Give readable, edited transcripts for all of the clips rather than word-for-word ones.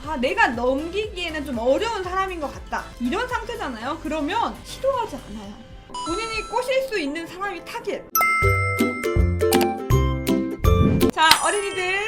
아, 내가 넘기기에는 좀 어려운 사람인 것 같다. 이런 상태잖아요. 그러면 시도하지 않아요. 본인이 꼬실 수 있는 사람이 타겟. 자, 어린이들.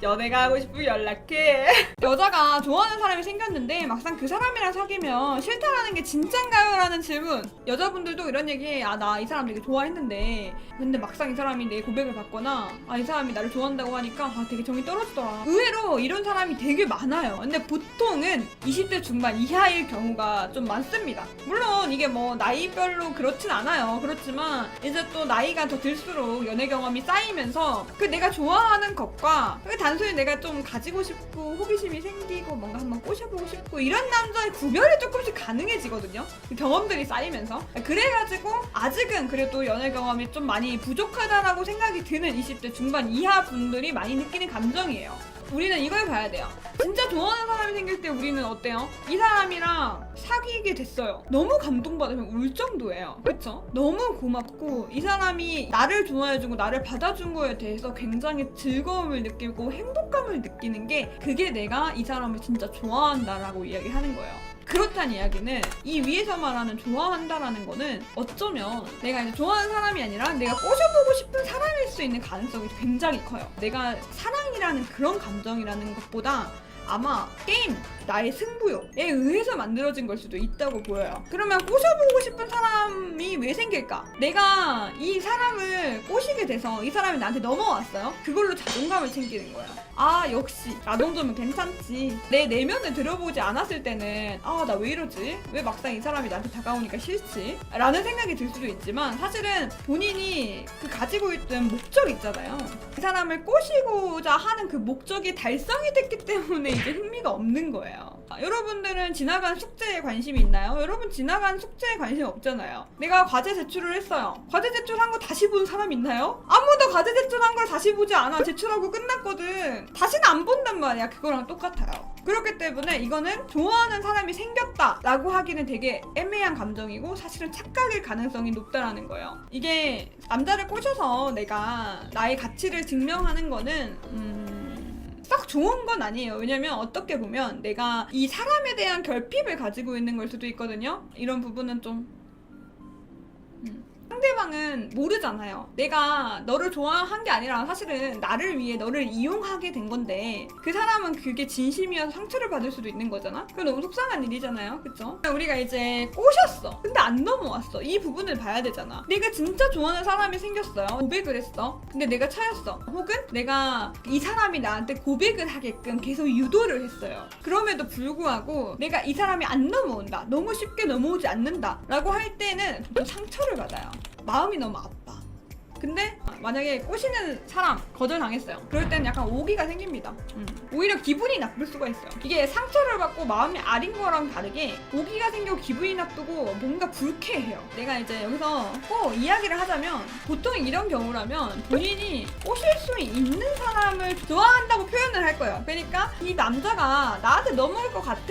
연애가 하고 싶으면 연락해. 여자가 좋아하는 사람이 생겼는데 막상 그 사람이랑 사귀면 싫다라는 게 진짠가요? 라는 질문. 여자분들도 이런 얘기, 아, 나 이 사람 되게 좋아했는데 근데 막상 이 사람이 내 고백을 받거나 아, 이 사람이 나를 좋아한다고 하니까 아, 되게 정이 떨어지더라. 의외로 이런 사람이 되게 많아요. 근데 보통은 20대 중반 이하일 경우가 좀 많습니다. 물론 이게 뭐 나이별로 그렇진 않아요. 그렇지만 이제 또 나이가 더 들수록 연애 경험이 쌓이면서 그 내가 좋아하는 것과 단순히 내가 좀 가지고 싶고 호기심이 생기고 뭔가 한번 꼬셔보고 싶고 이런 남자의 구별이 조금씩 가능해지거든요. 그 경험들이 쌓이면서. 그래가지고 아직은 그래도 연애 경험이 좀 많이 부족하다라고 생각이 드는 20대 중반 이하 분들이 많이 느끼는 감정이에요. 우리는 이걸 봐야 돼요. 진짜 좋아하는 사람이 생길 때 우리는 어때요? 이 사람이랑 사귀게 됐어요. 너무 감동받으면 울 정도예요. 그쵸? 너무 고맙고 이 사람이 나를 좋아해주고 나를 받아준 거에 대해서 굉장히 즐거움을 느끼고 행복감을 느끼는 게 그게 내가 이 사람을 진짜 좋아한다라고 이야기하는 거예요. 그렇다는 이야기는 이 위에서 말하는 좋아한다라는 거는 어쩌면 내가 이제 좋아하는 사람이 아니라 내가 꼬셔보고 싶은 사람일 수 있는 가능성이 굉장히 커요. 내가 사랑이라는 그런 감정이라는 것보다 아마 게임, 나의 승부욕에 의해서 만들어진 걸 수도 있다고 보여요. 그러면 꼬셔보고 싶은 사람이 왜 생길까? 내가 이 사람을 꼬시게 돼서 이 사람이 나한테 넘어왔어요? 그걸로 자존감을 챙기는 거야. 아, 역시 나 정도면 괜찮지. 내 내면을 들어보지 않았을 때는 아, 나 왜 이러지? 왜 막상 이 사람이 나한테 다가오니까 싫지? 라는 생각이 들 수도 있지만 사실은 본인이 그 가지고 있던 목적 있잖아요. 이 사람을 꼬시고자 하는 그 목적이 달성이 됐기 때문에 이제 흥미가 없는 거예요. 여러분들은 지나간 숙제에 관심이 있나요? 여러분 지나간 숙제에 관심 없잖아요. 내가 과제 제출을 했어요. 과제 제출한 거 다시 본 사람 있나요? 아무도 과제 제출한 걸 다시 보지 않아. 제출하고 끝났거든. 다시는 안 본단 말이야. 그거랑 똑같아요. 그렇기 때문에 이거는 좋아하는 사람이 생겼다 라고 하기는 되게 애매한 감정이고 사실은 착각일 가능성이 높다라는 거예요. 이게 남자를 꼬셔서 내가 나의 가치를 증명하는 거는 썩 좋은 건 아니에요. 왜냐면 어떻게 보면 내가 이 사람에 대한 결핍을 가지고 있는 걸 수도 있거든요. 이런 부분은 좀 상대방은 모르잖아요. 내가 너를 좋아한 게 아니라 사실은 나를 위해 너를 이용하게 된 건데 그 사람은 그게 진심이어서 상처를 받을 수도 있는 거잖아? 그건 너무 속상한 일이잖아요. 그쵸? 우리가 이제 꼬셨어. 근데 안 넘어왔어. 이 부분을 봐야 되잖아. 내가 진짜 좋아하는 사람이 생겼어요. 고백을 했어. 근데 내가 차였어. 혹은 내가 이 사람이 나한테 고백을 하게끔 계속 유도를 했어요. 그럼에도 불구하고 내가 이 사람이 안 넘어온다. 너무 쉽게 넘어오지 않는다. 라고 할 때는 또 상처를 받아요. 마음이 너무 아파. 근데 만약에 꼬시는 사람 거절당했어요. 그럴 때는 약간 오기가 생깁니다. 오히려 기분이 나쁠 수가 있어요. 이게 상처를 받고 마음이 아린 거랑 다르게 오기가 생기고 기분이 나쁘고 뭔가 불쾌해요. 내가 이제 여기서 꼭 이야기를 하자면 보통 이런 경우라면 본인이 꼬실 수 있는 사람을 좋아한다고 표현을 할 거예요. 그러니까 이 남자가 나한테 넘어올 것 같아.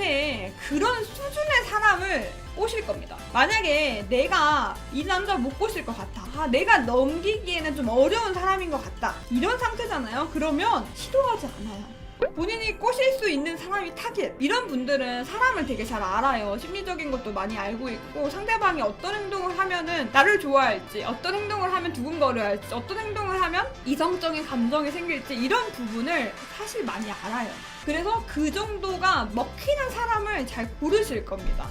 그런 수준의 사람을 꼬실 겁니다. 만약에 내가 이 남자 못 꼬실 것 같아. 아, 내가 넘기기에는 좀 어려운 사람인 것 같다. 이런 상태잖아요. 그러면 시도하지 않아요. 본인이 꼬실 수 있는 사람이 타겟. 이런 분들은 사람을 되게 잘 알아요. 심리적인 것도 많이 알고 있고 상대방이 어떤 행동을 하면은 나를 좋아할지, 어떤 행동을 하면 두근거려 할지, 어떤 행동을 하면 이성적인 감정이 생길지 이런 부분을 사실 많이 알아요. 그래서 그 정도가 먹히는 사람을 잘 고르실 겁니다.